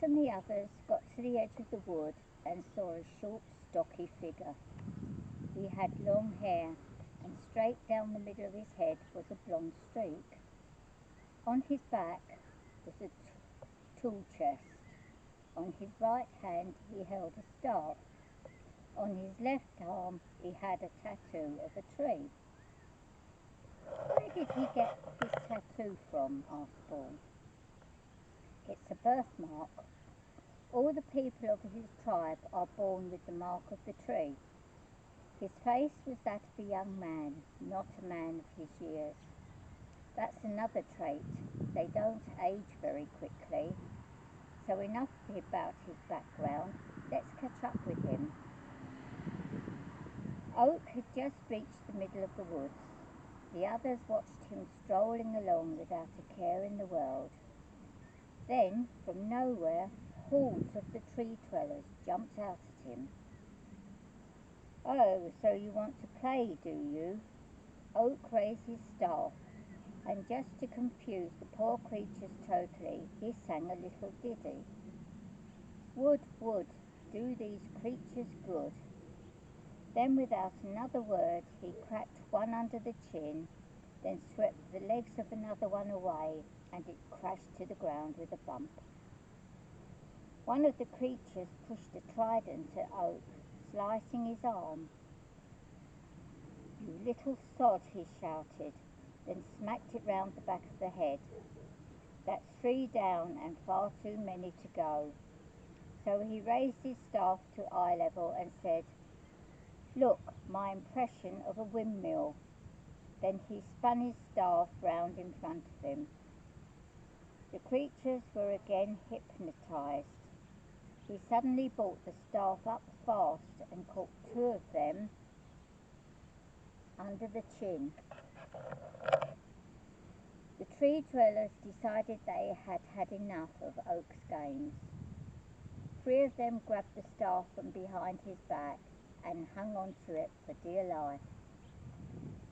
and the others got to the edge of the wood and saw a short, stocky figure. He had long hair, and straight down the middle of his head was a blonde streak. On his back was a tool chest. On his right hand he held a staff. On his left arm he had a tattoo of a tree. "Where did he get his tattoo from?" asked Paul. "It's a birthmark. All the people of his tribe are born with the mark of the tree." His face was that of a young man, not a man of his years. That's another trait. They don't age very quickly. So enough about his background. Let's catch up with him. Oak had just reached the middle of the woods. The others watched him strolling along without a care in the world. Then, from nowhere, hordes of the tree dwellers jumped out at him. "Oh, so you want to play, do you?" Oak raised his staff, and just to confuse the poor creatures totally, he sang a little ditty. "Wood, wood, do these creatures good." Then without another word he cracked one under the chin, then swept the legs of another one away, and it crashed to the ground with a bump. One of the creatures pushed a trident at Oak, slicing his arm. "You little sod," he shouted, then smacked it round the back of the head. "That's 3 down and far too many to go." So he raised his staff to eye level and said, "Look, my impression of a windmill." Then he spun his staff round in front of him. The creatures were again hypnotized. He suddenly brought the staff up fast and caught 2 of them under the chin. The tree dwellers decided they had had enough of Oak's games. 3 of them grabbed the staff from behind his back and hung on to it for dear life.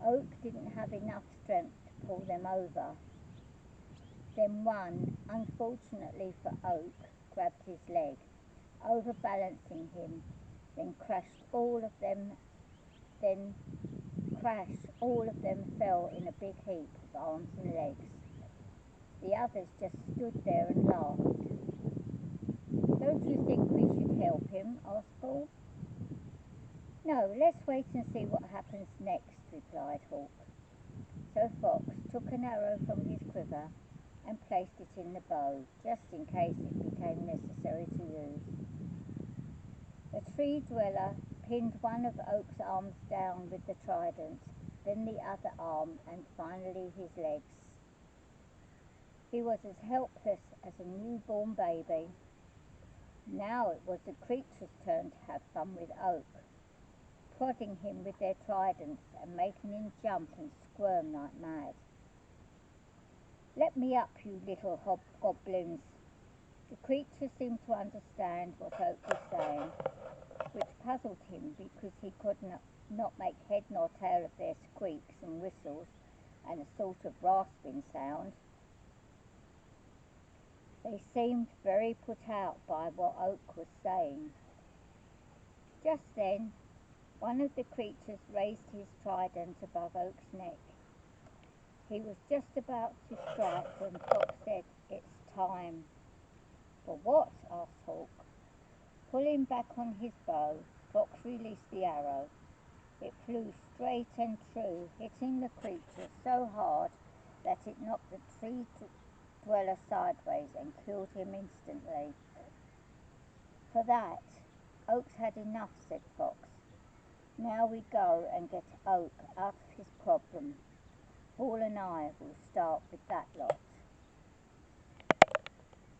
Oak didn't have enough strength to pull them over. Then one, unfortunately for Oak, grabbed his leg, overbalancing him, then all of them fell in a big heap of arms and legs. The others just stood there and laughed. "Don't you think we should help him?" asked Paul. "No, let's wait and see what happens next," replied Hawk. So Fox took an arrow from his quiver and placed it in the bow, just in case it became necessary to use. The tree dweller pinned one of Oak's arms down with the trident, then the other arm, and finally his legs. He was as helpless as a newborn baby. Now it was the creature's turn to have fun with Oak, prodding him with their tridents and making him jump and squirm like mad. "Let me up, you little hobgoblins." The creature seemed to understand what Oak was saying, which puzzled him because he could not make head nor tail of their squeaks and whistles and a sort of rasping sound. They seemed very put out by what Oak was saying. Just then, one of the creatures raised his trident above Oak's neck. He was just about to strike when Fox said, "It's time." "For what?" asked Hawk. Pulling back on his bow, Fox released the arrow. It flew straight and true, hitting the creature so hard that it knocked the tree dweller sideways and killed him instantly. "For that, Oak's had enough," said Fox. "Now we go and get Oak out of his problem. Paul and I will start with that lot."